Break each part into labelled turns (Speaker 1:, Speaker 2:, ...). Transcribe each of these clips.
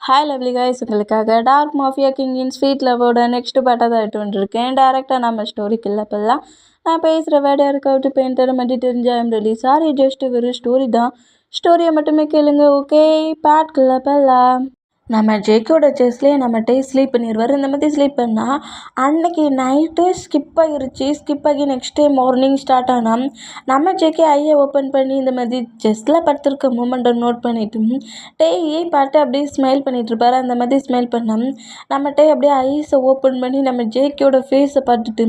Speaker 1: Hi lovely guys, உங்களுக்காக dark mafia கிங்கின் sweet லவ்வோட next பார்ட்டாக தான் எடுத்து வந்துருக்கேன். டேரெக்டாக நம்ம ஸ்டோரிக்குள்ள போகலாம். நான் பேசுகிற வேர்டு யாருக்காவது பெயிண்டரை மட்டும் தெரிஞ்சா ஐம் ரெடி சாரி, ஜஸ்ட் ஒரு ஸ்டோரி தான். ஸ்டோரியை மட்டுமே கேளுங்க, ஓகே? பாட்டுக்குள்ள போகலாம். நம்ம ஜேக்கோட செஸ்லேயே நம்மகிட்டே ஸ்லீப் பண்ணிடுவார். இந்த மாதிரி ஸ்லீப் பண்ணால் அன்னைக்கு நைட்டு ஸ்கிப் ஆகிருச்சு. ஸ்கிப் ஆகி நெக்ஸ்ட் டே மார்னிங் ஸ்டார்ட் ஆனால் நம்ம ஜேக்கே ஐயை ஓப்பன் பண்ணி இந்த மாதிரி செஸ்ஸில் படுத்துருக்க மூமெண்ட்டை நோட் பண்ணிவிட்டு டேயை பார்த்து அப்படியே ஸ்மைல் பண்ணிகிட்ருப்பாரு. அந்த மாதிரி ஸ்மைல் பண்ணால் நம்ம டே அப்படியே ஐஸை ஓப்பன் பண்ணி நம்ம ஜேக்கோட ஃபேஸை பார்த்துட்டு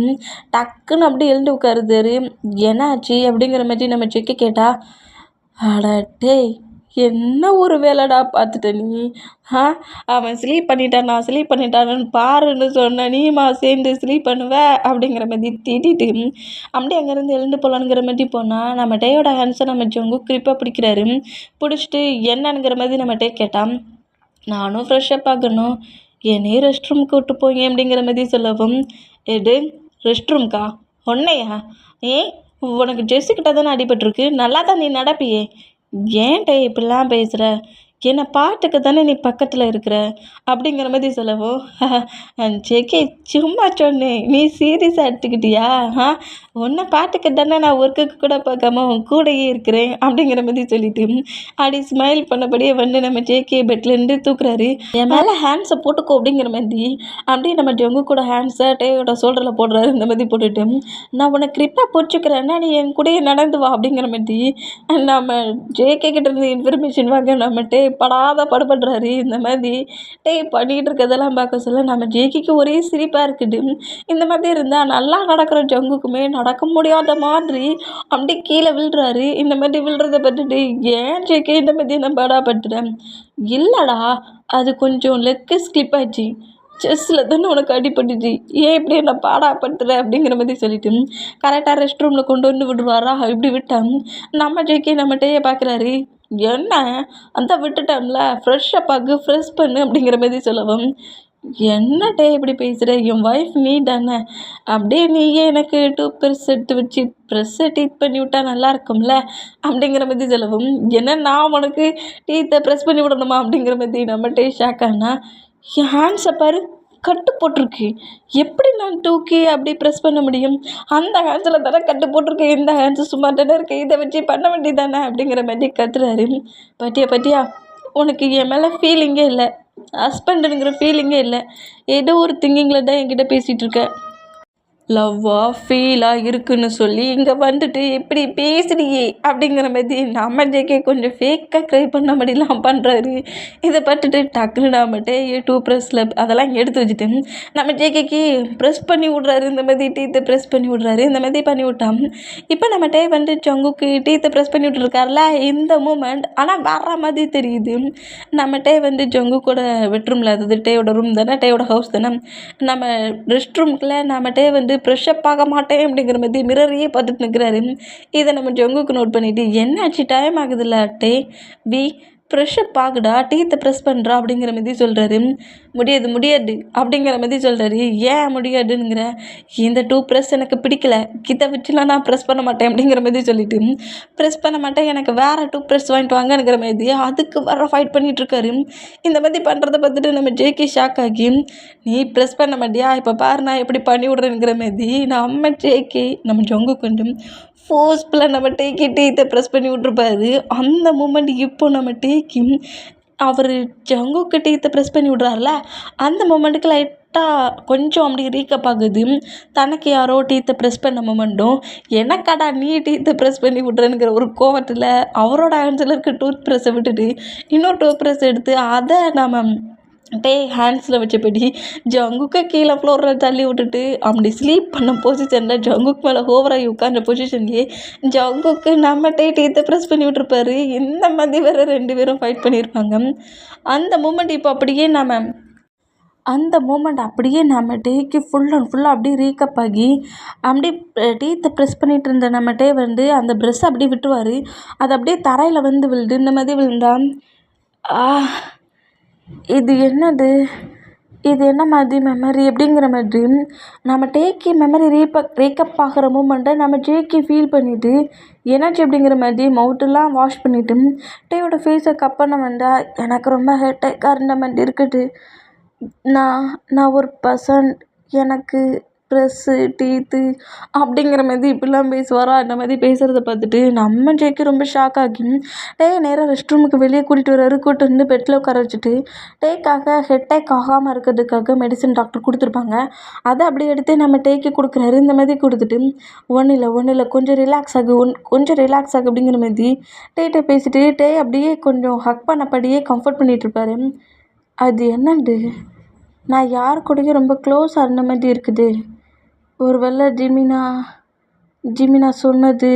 Speaker 1: டக்குன்னு அப்படியே எழுந்து உட்காருதாரு. என்னாச்சு அப்படிங்கிற மாதிரி நம்ம ஜேக்கே கேட்டால், அட டேய், என்ன ஒரு வேலைடா பார்த்துட்ட நீ. அவன் ஸ்லீப் பண்ணிட்டான், நான் ஸ்லீப் பண்ணிட்டான்னு பாருன்னு சொன்ன, நீமா சேர்ந்து ஸ்லீப் பண்ணுவ அப்படிங்கிற மாதிரி திட்டிட்டு அப்படியே அங்கேருந்து எழுந்து போகலான்ங்கிற மாதிரி போனால் நம்ம டேயோட ஹேண்ட்ஸை நம்ம ஜங்கு கிரிப்பாக பிடிக்கிறாரு. பிடிச்சிட்டு என்னங்கிற மாதிரி நம்ம டே கேட்டான். நானும் ஃப்ரெஷ்ஷப் ஆகணும், என்னையே ரெஸ்ட் ரூமுக்கு விட்டு போங்க அப்படிங்கிற மாதிரி சொல்லவும், எடு ரெஸ்ட் ரூம்க்கா ஒன்னையா? உனக்கு ஜெஸ்ஸுக்கிட்ட தானே அடிபட்டிருக்கு, நல்லா தான் நீ நடப்பியே, ஏன்டே இப்படிலாம் பேசுகிற? என்னை பாட்டுக்கு தானே நீ பக்கத்தில் இருக்கிற அப்படிங்கிற மாதிரி சொல்லவும், ஜேகே சும்மா சொன்னேன், நீ சீரியஸாக எடுத்துக்கிட்டியா? உன்னை பாட்டுக்கு தானே நான் ஒர்க்குக்கு கூட பார்க்காம உன் கூடையே இருக்கிறேன் அப்படிங்கிற மாதிரி சொல்லிட்டு அப்படி ஸ்மைல் பண்ணபடியே வந்து நம்ம ஜேகே பெட்லேருந்து தூக்குறாரு. என் மேலே ஹேண்ட்ஸை போட்டுக்கோ அப்படிங்கிற மாதிரி அப்படியே நம்ம ஜங்கு கூட ஹேண்ட்ஸை டேயோட ஷோல்டரில் போடுறாரு. இந்த மாதிரி போட்டுட்டு, நான் உனக்கு கிரிப்பாக பிடிச்சிக்கிறேன்னா நீ என் கூடயே நடந்து வா அப்படிங்கிற மாதிரி நம்ம ஜேகே கிட்ட இருந்து இன்ஃபர்மேஷன் வாங்க நம்ம டே படாத படுபடுறாரு. இந்த மாதிரி டே பண்ணிகிட்டு இருக்கிறதெல்லாம் பார்க்க சொல்ல நம்ம ஜேகேக்கு ஒரே சிரிப்பாக இருக்குது. இந்த மாதிரி இருந்தால் நல்லா நடக்கிற ஜங்குக்குமே நடக்க முடியாத மாதிரி அப்படியே கீழே விழுறாரு. இந்த மாதிரி விழுறத பார்த்துட்டு, ஏன் ஜேகே இந்த மாதிரி நான் பாடாப்பட்டுறேன்? இல்லைடா, அது கொஞ்சம் லெக்கு ஸ்கிப் ஆச்சு, செஸ்ஸில் தானே உனக்கு அடிபட்டுச்சு, ஏன் இப்படி என்ன பாடாப்படுத்துகிறேன் அப்படிங்கிற மாதிரி சொல்லிட்டு கரெக்டாக ரெஸ்ட் ரூமில் கொண்டு வந்து விடுவாரா. இப்படி விட்டான் நம்ம ஜேகே நம்ம டேயை பார்க்குறாரு. என்ன அந்த விட்டுட்டோம்ல, ஃப்ரெஷ்ஷப் ஆகு, ஃப்ரெஷ் பண்ணு அப்படிங்கிற மாதிரி சொல்லவும், என்ன டே இப்படி பேசுகிற, என் ஒய்ஃப் நீ தானே, அப்படியே நீயே எனக்கு ப்ரெஸ் எடுத்து வச்சு ப்ரெஸ்ஸை டீத் பண்ணி விட்டா நல்லா இருக்கும்ல அப்படிங்கிற மாதிரி சொல்லவும், என்ன நான் உனக்கு டீத்தை ப்ரெஸ் பண்ணி விடணுமா அப்படிங்கிற மாதிரி நம்ம டே ஷாக்கானா. என் ஹேண்ட்ஸை பாரு, கட்டு போட்டிருக்கு, எப்படி நான் தூக்கி அப்படி ப்ரெஸ் பண்ண முடியும்? அந்த ஹேண்ட்ஸில் தானே கட்டு போட்டிருக்கு, இந்த ஹேண்ட்ஸு சும்மா தானே இருக்கு, இதை வச்சு பண்ண வேண்டியதானே அப்படிங்கிற மாதிரி கத்துறாரு. பட்டியா உனக்கு என் மேலே ஃபீலிங்கே இல்லை, ஹஸ்பண்டுங்கிற ஃபீலிங்கே இல்லை, ஏதோ ஒரு திங்கிங்கில் தான் என்கிட்ட பேசிகிட்டு இருக்க. லவ்வாக ஃபீலாக இருக்குன்னு சொல்லி இங்கே வந்துட்டு இப்படி பேசுறியே அப்படிங்கிற மாதிரி நம்ம ஜேகே கொஞ்சம் ஃபேக்காக ட்ரை பண்ண மாதிரிலாம் பண்ணுறாரு. இதை பட்டுட்டு டக்குன்னு நம்மகிட்ட ப்ரெஸ்ஸில் அதெல்லாம் எடுத்து வச்சுட்டு நம்ம ஜேகேக்கு ப்ரெஸ் பண்ணி விட்றாரு. இந்த மாதிரி டீத்தை ப்ரெஸ் பண்ணி விட்றாரு. இந்த மாதிரி பண்ணி விட்டான். இப்போ நம்மகிட்ட வந்து ஜங்குக்கு டீத்தை ப்ரெஸ் பண்ணி விட்ருக்காருல, இந்த மூமெண்ட் ஆனால் வர்ற மாதிரி தெரியுது. நம்மகிட்ட வந்து ஜங்கு கூட பெட்ரூமில், அதாவது டேயோட ரூம் தானே, டேயோட ஹவுஸ் தானே, நம்ம ரெஸ்ட் ரூமுக்குள்ளே நம்மகிட்ட வந்து ஃப்ரெஷ்ஷப் ஆக மாட்டேன் அப்படிங்கிற மாதிரி மிரரையே பார்த்துட்டு நிற்கிறாரு. இதை நம்ம ஜங்குக்கு நோட் பண்ணிவிட்டு, என்னாச்சு டைம் ஆகுதுல்ல டே, வி ஃப்ரெஷ்ஷப் ஆகுடா, டீத்தை ப்ரெஸ் பண்ணுறா அப்படிங்கிற மாதிரி சொல்கிறாரு. முடியாது அப்படிங்கிற மாதிரி சொல்கிறாரு. ஏன் முடியாதுங்கிற, இந்த ப்ரெஸ் எனக்கு பிடிக்கல, இதை வச்சுலாம் நான் ப்ரெஸ் பண்ண மாட்டேன் அப்படிங்கிற மாதிரி சொல்லிவிட்டு, ப்ரெஸ் பண்ண மாட்டேன், எனக்கு வேறு ப்ரெஸ் வாங்கிட்டு வாங்கங்கிற மாதிரி அதுக்கு வர ஃபைட் பண்ணிகிட்ருக்காரு. இந்த மாதிரி பண்ணுறத பார்த்துட்டு நம்ம ஜேகே ஷாக் ஆகி, நீ ப்ரெஸ் பண்ண மாட்டியா, இப்போ பாரு நான் எப்படி பண்ணி விட்றேங்கிற மாதிரி நம்ம ஜேகே நம்ம ஜங்கு கொஞ்சம் ஃபோர்ஸ்ஃபுல்லாக நம்ம டேக்கி டீத்தை ப்ரெஸ் பண்ணி விட்ருப்பாரு. அந்த மூமெண்ட் இப்போ நம்ம டேக்கி அவர் ஜங்குக்கு டீத்தை ப்ரெஸ் பண்ணி விட்றாருல, அந்த மூமெண்ட்டுக்கு லைட்டாக கொஞ்சம் அப்படி ரீக்கப் ஆகுது. தனக்கு யாரோ டீத்தை ப்ரெஸ் பண்ண மூமெண்ட்டும், எனக்காடா நீ டீத்தை ப்ரெஸ் பண்ணி விட்றேங்கிற ஒரு கோவத்தில் அவரோட ஹேண்ட்ஸில் இருக்க டூத் ப்ரெஸ்ஸை விட்டுட்டு இன்னொரு டூத் ப்ரெஸ் எடுத்து அதை நம்ம டே ஹேண்ட்ஸில் வச்சபடி ஜங்குக்கு கீழே ஃப்ளோரில் தள்ளி விட்டுட்டு அப்படி ஸ்லீப் பண்ண பொசிஷனில் ஜங்குக்கு மேலே ஓவராகி உட்காந்த பொசிஷன்லேயே ஜங்குக்கு நம்ம டீத்தை ப்ரெஸ் பண்ணி விட்டுருப்பாரு. இந்த மாதிரி வேறு 2 பேரும் ஃபைட் பண்ணியிருப்பாங்க. அந்த மூமெண்ட் இப்போ அப்படியே நம்ம டேக்கு ஃபுல் அண்ட் ஃபுல்லாக அப்படியே ரீக்கப் ஆகி அப்படியே டீத்தை ப்ரெஸ் பண்ணிகிட்டு இருந்த நம்ம டே வந்து அந்த ப்ரெஸ்ஸை அப்படியே விட்டுருவார். அது அப்படியே தரையில் வந்து விழுது. இந்த மாதிரி விழுந்தான். இது என்னது, இது என்ன மாதிரி மெமரி அப்படிங்கிற மாதிரி நம்ம டேக்கி மெமரி ரீக்கப் ஆகிற மூமெண்ட்டை நம்ம ஜேக்கி ஃபீல் பண்ணிவிட்டு என்னாச்சு அப்படிங்கிற மாதிரி மவுட்டெல்லாம் வாஷ் பண்ணிவிட்டு டேயோட ஃபேஸை கப் பண்ண வந்தால் எனக்கு ரொம்ப ஹெட்டேக்காக இருந்த மாதிரி இருக்குது. நான் நான் ஒரு பர்சன். எனக்கு ப்ரெஸ்ஸு டீத்து அப்படிங்கிற மாதிரி இப்படிலாம் பேசுவாரா? அந்த மாதிரி பேசுகிறத பார்த்துட்டு நம்ம ஜேக்கு ரொம்ப ஷாக் ஆகி நேராக ரெஸ்ட் ரூமுக்கு வெளியே கூட்டிகிட்டு வர்றாரு. கூட்டு வந்து பெட்டில் உட்கார வச்சுட்டு டேக்காக ஹெட்டேக் ஆகாமல் இருக்கிறதுக்காக மெடிசன் டாக்டர் கொடுத்துருப்பாங்க. அதை அப்படியே எடுத்து நம்ம டேக்கு கொடுக்குறாரு. இந்த மாதிரி கொடுத்துட்டு ஒன்றும் இல்லை கொஞ்சம் ரிலாக்ஸ் ஆகு அப்படிங்கிற மாதிரி டேட்டை பேசிட்டு அப்படியே கொஞ்சம் ஹக் பண்ணப்படியே கம்ஃபர்ட் பண்ணிகிட்டு இருப்பாரு. அது என்னது, நான் யார் கூடயும் ரொம்ப க்ளோஸாக இருந்த மாதிரி இருக்குது. ஒரு வேளை ஜிமினா சொன்னது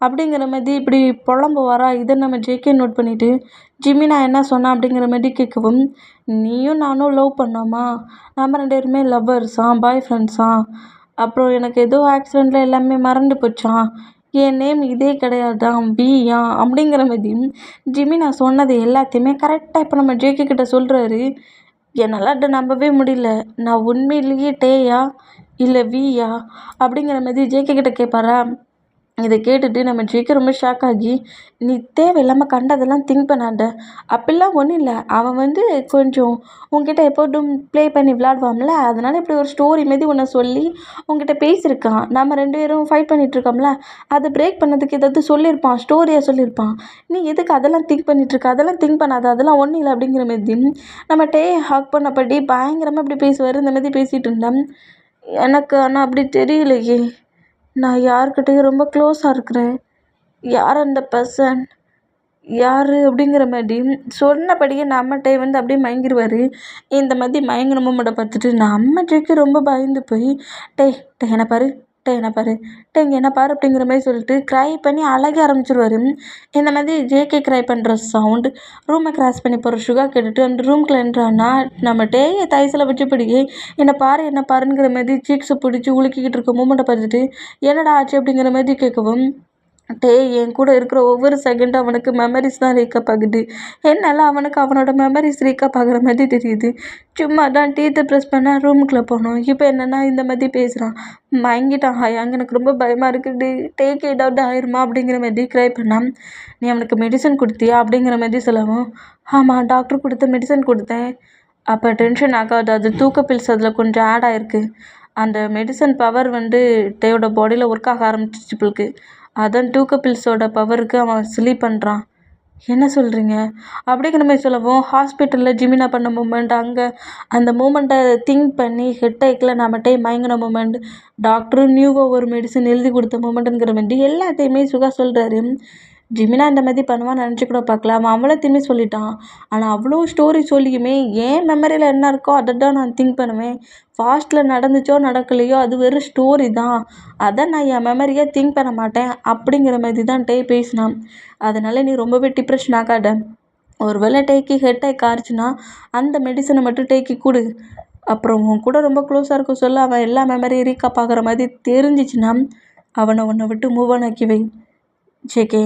Speaker 1: அப்படிங்கிற மாதிரி இப்படி புலம்புவாரா? இதை நம்ம ஜேகே நோட் பண்ணிவிட்டு ஜிமினா என்ன சொன்னா அப்படிங்கிற மாதிரி கேட்கவும், நீயும் நானும் லவ் பண்ணோமா, நம்ம 2 பேருமே லவ்வர்ஸாம், பாய் ஃப்ரெண்ட்ஸாம், அப்புறம் எனக்கு ஏதோ ஆக்சிடெண்ட்டில் எல்லாமே மறந்து போச்சான், என் நேம் இதே கிடையாதான் பியா அப்படிங்கிற மாதிரி ஜிமினா சொன்னது எல்லாத்தையுமே கரெக்டாக இப்போ நம்ம ஜேகே கிட்ட சொல்கிறாரு. என்னால் அதை நம்பவே முடியல. நான் உண்மையிலேயே டேயா இல்லை வியா அப்படிங்கிற மாதிரி ஜேகே கிட்ட கேட்பாரா? இதை கேட்டுட்டு நம்ம ஜேகே ரொம்ப ஷாக் ஆகி, நீ தேவையில்லாமல் கண்டதெல்லாம் திங்க் பண்ணாத, அப்படிலாம் ஒன்றும் இல்லை, அவன் கொஞ்சம் உங்ககிட்ட எப்போதும் ப்ளே பண்ணி விளாடுவான்ல, அதனால் இப்படி ஒரு ஸ்டோரி மாரி உன்னை சொல்லி உங்ககிட்ட பேசியிருக்கான். நம்ம 2 பேரும் ஃபைட் பண்ணிகிட்ருக்கோம்ல, அதை பிரேக் பண்ணதுக்கு ஏதாவது சொல்லியிருப்பான், ஸ்டோரியாக சொல்லியிருப்பான். நீ எதுக்கு அதெல்லாம் திங்க் பண்ணிகிட்ருக்க? அதெல்லாம் திங்க் பண்ணாத, அதெல்லாம் ஒன்றும் இல்லை அப்படிங்கிற மாதிரி நம்ம ஹக் பண்ணப்படி பயங்கரமாக இப்படி பேசுவார். இந்த மாதிரி பேசிகிட்டு இருந்தேன். எனக்கு ஆனால் அப்படி தெரியலையே, நான் யார்கிட்டயும் ரொம்ப க்ளோஸாக இருக்கிறேன். யார் அந்த பர்சன், யார் அப்படிங்கிற மாதிரி சொன்னபடியே நம்மகிட்டே அப்படியே மயங்கிடுவார். இந்த மாதிரி மயங்கிற மூமெண்ட்டை பார்த்துட்டு நம்ம ஜேக்கு ரொம்ப பயந்து போய் என்ன பாரு, என்ன பாரு, இங்கே என்ன பாரு அப்படிங்கிற மாதிரி சொல்லிட்டு க்ரை பண்ணி அழக ஆரம்பிச்சிருவார். இந்த மாதிரி ஜேகே க்ரை பண்ணுற சவுண்டு ரூமை கிராஸ் பண்ணி போகிற சுகா கேட்டுட்டு அந்த ரூம்குள்ளே என்றான்னா நம்ம தைசில் வச்சபடியே என்ன பாருங்கிற மாதிரி சீக்ஸை பிடிச்சி உலுக்கிக்கிட்டு இருக்க மூமெண்ட்டை பார்த்துட்டு என்னடா ஆச்சு அப்படிங்கிற மாதிரி கேட்கவும், என் கூட இருக்கிற ஒவ்வொரு செகண்டும் அவனுக்கு மெமரிஸ் தான் ரீக்கப் ஆகுது. என்னால் அவனுக்கு அவனோட மெமரிஸ் ரீக்கப் ஆகிற மாதிரி தெரியுது. சும்மா தான் டீத்தை ப்ரெஸ் பண்ண ரூமுக்குள்ளே போனோம். இப்போ என்னென்னா இந்த மாதிரி பேசுகிறான். மயங்கிட்டான் அங்கே எனக்கு ரொம்ப பயமாக இருக்குது. டேக்கு ஏதாவது ஆயிருமா அப்படிங்கிற மாதிரி க்ரை பண்ணான். நீ அவனுக்கு மெடிசன் கொடுத்தியா அப்படிங்கிற மாதிரி சொல்லவும், ஆமாம் டாக்டர் கொடுத்த மெடிசன் கொடுத்தேன். அப்போ டென்ஷன் ஆகாது, அது தூக்க பில்ஸ் அதில் கொஞ்சம் ஆட் ஆகிருக்கு. அந்த மெடிசன் பவர் டேயோட பாடியில் ஒர்க் ஆக ஆரம்பிச்சிச்சு பிள்ளைக்கு. அதான் தூக்க பில்ஸோட பவருக்கு அவன் ஸ்லீப் பண்ணுறான். என்ன சொல்கிறீங்க அப்படிங்கிற மாதிரி சொல்லவும், ஹாஸ்பிட்டலில் ஜிமினா பண்ண மூமெண்ட், அங்கே அந்த மூமெண்ட்டை திங்க் பண்ணி ஹெட்டேக்கில் நம்மகிட்டே மயங்கின மூமெண்ட், டாக்டரும் நியூவாக ஒரு மெடிசன் எழுதி கொடுத்த மூமெண்ட்டுங்கிற மாதிரி எல்லாத்தையுமே சுகா சொல்கிறாரு. ஜிமினா இந்த மாதிரி பண்ணுவான்னு நினச்சி கூட பார்க்கல. அவன் அவ்வளோத்தையுமே சொல்லிட்டான். ஆனால் அவ்வளோ ஸ்டோரி சொல்லியுமே என் மெமரியில் என்ன இருக்கோ அதை தான் நான் திங்க் பண்ணுவேன். ஃபாஸ்ட்டில் நடந்துச்சோ நடக்கலையோ அது வெறும் ஸ்டோரி தான், அதை நான் என் மெமரியை திங்க் பண்ண மாட்டேன் அப்படிங்கிற மாதிரி தான் பேசினான். அதனால் நீ ரொம்பவே டிப்ரெஷன் ஆகாத. ஒரு வேளை டேக்கி ஹெட்டேக் ஆச்சுன்னா அந்த மெடிசனை மட்டும் டேக்கி கொடு. அப்புறம் உன் கூட ரொம்ப க்ளோஸாக இருக்க சொல்ல அவன் எல்லா மெமரியும் ரீக்கப் ஆகிற மாதிரி தெரிஞ்சிச்சுன்னா அவனை உன்னை விட்டு மூவ் ஆன் ஆக்கி வை ஜேகே.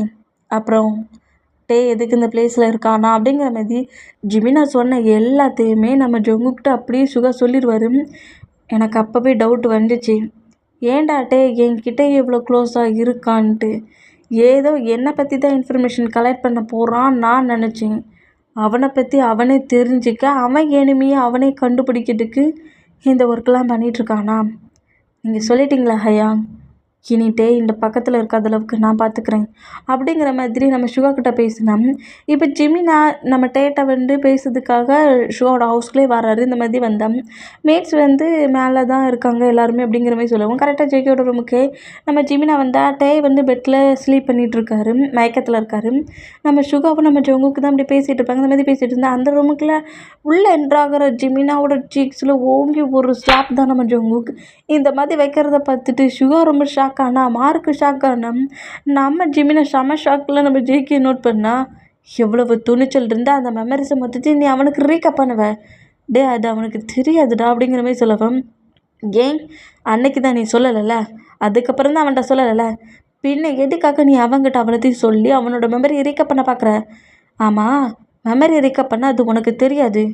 Speaker 1: அப்புறம் எதுக்கு இந்த பிளேஸில் இருக்கானா அப்படிங்கிற மாதிரி ஜிமினா சொன்ன எல்லாத்தையுமே நம்ம ஜொங்குக்கிட்ட அப்படியே சுகா சொல்லிடுவார். எனக்கு அப்போவே டவுட் வந்துச்சு, ஏன்டா என்கிட்ட எவ்வளோ க்ளோஸாக இருக்கான்ட்டு. ஏதோ என்னை பற்றி தான் இன்ஃபர்மேஷன் கலெக்ட் பண்ண போகிறான் நான் நினச்சேன். அவனை பற்றி அவனே தெரிஞ்சிக்க, அவன் எனிமையை அவனே கண்டுபிடிக்கிறதுக்கு இந்த ஒர்க்கெலாம் பண்ணிகிட்ருக்கானா? நீங்கள் சொல்லிட்டீங்களா ஹயா, இனிட்டே இந்த பக்கத்தில் இருக்காத அளவுக்கு நான் பார்த்துக்கிறேன் அப்படிங்கிற மாதிரி நம்ம சுகா கிட்ட பேசினோம். இப்போ ஜிமினா நம்ம டேட்டை பேசுறதுக்காக சுகாவோட ஹவுஸ்க்குள்ளே வர்றாரு. இந்த மாதிரி வந்தோம். மேட்ஸ் மேலே தான் இருக்காங்க எல்லாருமே அப்படிங்கிற மாதிரி சொல்லுவோம். கரெக்டாக ஜேகேயோட ரூமுக்கு நம்ம ஜிமினா வந்தால் பெட்டில் ஸ்லீப் பண்ணிகிட்ருக்காரு, மயக்கத்தில் இருக்காரு. நம்ம சுகாவும் நம்ம ஜோங்குக்கு தான் அப்படி பேசிகிட்டு இருப்பாங்க. இந்த மாதிரி பேசிகிட்டு இருந்தால் அந்த ரூமுக்குள்ளே உள்ளே என்ட்ராகிற ஜிமினாவோட சீக்ஸில் ஓங்கி ஒரு ஸ்லாப் தான் நம்ம ஜோங்குக்கு. இந்த மாதிரி வைக்கிறத பார்த்துட்டு சுகா ரொம்ப ஷாக் ஆனா, மார்க்கு ஷாக் ஆனா, நம்ம ஜிமினா செம ஷாக்கில் நம்ம ஜேகே நோட் பண்ணால், எவ்வளவு துணிச்சல் இருந்தால் அந்த மெமரிஸை மொத்தத்தையும் நீ அவனுக்கு ரீக்கப் பண்ணுவ. அது அவனுக்கு தெரியாதுடா அப்படிங்கிற மாதிரி சொல்லவும், ஏன் அன்னைக்கு தான் நீ சொல்லலைல்ல, அதுக்கப்புறம் தான் அவன்கிட்ட சொல்லலைல்ல, பின்ன எதுக்காக நீ அவங்ககிட்ட அவ்வளோத்தையும் சொல்லி அவனோட மெமரி ரீக்கப் பண்ண பார்க்குற? ஆமாம், மெமரி ரீக்கப் பண்ண அது உனக்கு தெரியாது.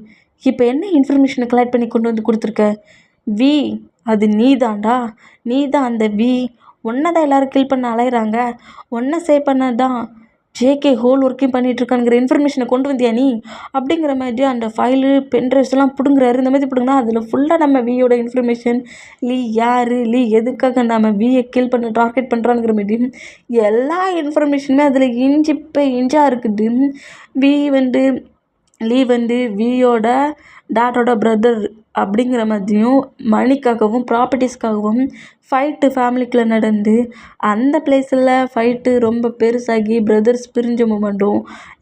Speaker 1: இப்போ என்ன இன்ஃபர்மேஷனை கலெக்ட் பண்ணி கொண்டு வந்து கொடுத்துருக்க? வி, அது நீ தான்டா. நீ தான் அந்த வி. ஒன்றை தான் எல்லோரும் கில் பண்ண அலைகிறாங்க. ஒன்றை சேவ் பண்ண தான் ஜேகே ஹோல் ஒர்க்கையும் பண்ணிகிட்ருக்கானுங்கிற இன்ஃபர்மேஷனை கொண்டு வந்தியா நீ? அப்படிங்கிற மாதிரி அந்த ஃபைலு பென்ட்ரைவ்ஸ் எல்லாம் பிடுங்குறாரு. இந்த மாதிரி பிடுங்கினா அதில் ஃபுல்லாக நம்ம வியோட இன்ஃபர்மேஷன், லீ யார், லீ எதுக்காக நம்ம வியை கில் பண்ண டார்கெட் பண்ணுறானுங்கிற மாதிரி எல்லா இன்ஃபர்மேஷனுமே அதில் இன்ச்சாக இருக்குது. லீ வியோட டாட்டோட பிரதர் அப்படிங்கிற மாதிரியும் மணிக்காகவும் ப்ராப்பர்ட்டிஸ்க்காகவும் ஃபைட்டு ஃபேமிலிக்குள்ளே நடந்து அந்த பிளேஸில் ஃபைட்டு ரொம்ப பெருசாகி பிரதர்ஸ் பிரிஞ்ச மூமெண்ட்டும்,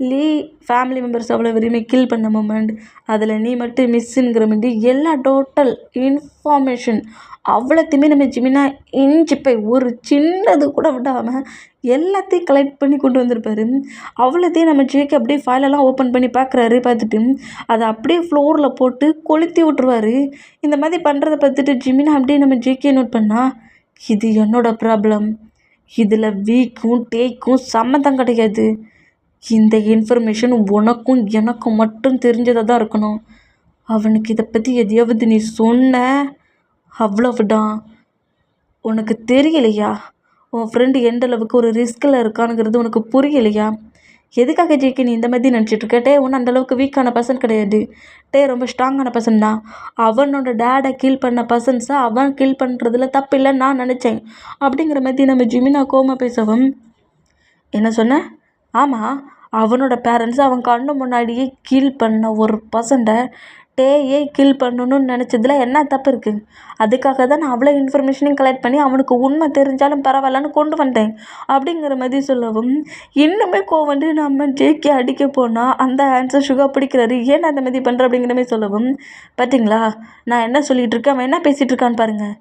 Speaker 1: லீ ஃபேமிலி மெம்பர்ஸ் அவ்வளோ வெறுமே கில் பண்ண மூமெண்ட், அதில் நீ மட்டும் மிஸ்ஸுங்கிற மாதிரி எல்லா டோட்டல் இன்ஃபார்மேஷன் அவ்வளோத்தையுமே நம்ம ஜிமினா இன்ச்சிப்பை ஒரு சின்னது கூட விடாமல் எல்லாத்தையும் கலெக்ட் பண்ணி கொண்டு வந்திருப்பாரு. அவ்வளோத்தையும் நம்ம ஜேகே அப்படியே ஃபைலெல்லாம் ஓப்பன் பண்ணி பார்க்குறாரு. பார்த்துட்டு அதை அப்படியே ஃப்ளோரில் போட்டு கொளுத்தி விட்ருவாரு. இந்த மாதிரி பண்ணுறதை பார்த்துட்டு ஜிமினா அப்படியே நம்ம ஜேகே நோட் பண்ணா, இது என்னோட ப்ராப்ளம், இதில் வீக்கும் டேக்கும் சம்மந்தம் கிடையாது. இந்த இன்ஃபர்மேஷன் உனக்கும் எனக்கும் மட்டும் தெரிஞ்சதாக தான் இருக்கணும். அவனுக்கு இதை பற்றி எதையாவது நீ சொன்ன அவ்வளவுதான். உனக்கு தெரியலையா உன் ஃப்ரெண்டு எந்த அளவுக்கு ஒரு ரிஸ்கில் இருக்கானுங்கிறது உனக்கு புரியலையா? எதுக்காக ஜேகே நீ இந்த மாதிரி நினச்சிட்ருக்க? டே ஒன்று அந்தளவுக்கு வீக்கான பர்சன் கிடையாது. டே ரொம்ப ஸ்ட்ராங்கான பர்சன் தான். அவனோட டேடை கில் பண்ண பர்சன்ஸை அவன் கில் பண்ணுறதுல தப்பு இல்லைன்னு நான் நினச்சேன் அப்படிங்கிற மாதிரி நம்ம ஜிமினா கோமா பேசவும், என்ன சொன்ன? ஆமாம், அவனோட பேரண்ட்ஸ் அவன் கண்ணு முன்னாடியே கில் பண்ண ஒரு பர்சன்ட்டை டேயே கில் பண்ணணும்னு நினச்சதுல என்ன தப்பு இருக்குது? அதுக்காக தான் நான் அவ்வளோ இன்ஃபர்மேஷனையும் கலெக்ட் பண்ணி அவனுக்கு உண்மை தெரிஞ்சாலும் பரவாயில்லன்னு கொண்டு வந்தேன் அப்படிங்கிற மாதிரி சொல்லவும், இன்னுமே வந்து நம்ம ஜேகே அடிக்க போனால் அந்த ஆன்சர் சுகா பிடிக்கிறாரு. ஏன்னா அந்த மாதிரி பண்ணுற அப்படிங்கிற மாதிரி சொல்லவும், பார்த்தீங்களா நான் என்ன சொல்லிகிட்டு இருக்கேன், அவன் என்ன பேசிகிட்டு இருக்கான்னு பாருங்கள்.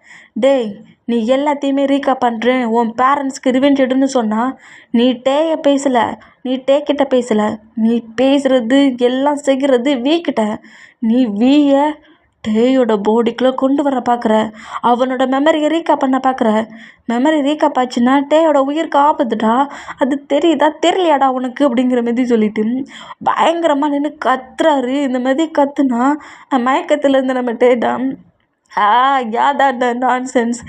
Speaker 1: டேய், நீ எல்லாத்தையுமே ரீகா பண்ணுறேன் உன் பேரண்ட்ஸ்க்கு ரிவெஞ்ச் எடுன்னு சொன்னால் நீ டேயை பேசலை, நீ டேக்கிட்ட பேசலை, நீ பேசுகிறது எல்லாம் செய்கிறது வீக்கிட்ட. நீ வீயை டேயோட பாடிக்குள்ளே கொண்டு வர பார்க்குற, அவனோட மெமரியை ரீகா பண்ண பார்க்குற. மெமரி ரீகாப் ஆச்சுன்னா டேயோட உயிருக்கு ஆபத்துடா, அது தெரியுதா தெரியலையாடா உனக்கு அப்படிங்கிற மாதிரி சொல்லிட்டு பயங்கரமாக நின்று கத்துறாரு. இந்த மாதிரி கத்துனா மயக்கத்துலேருந்து நம்ம டேடா, யாதா த நான்சென்ஸ்,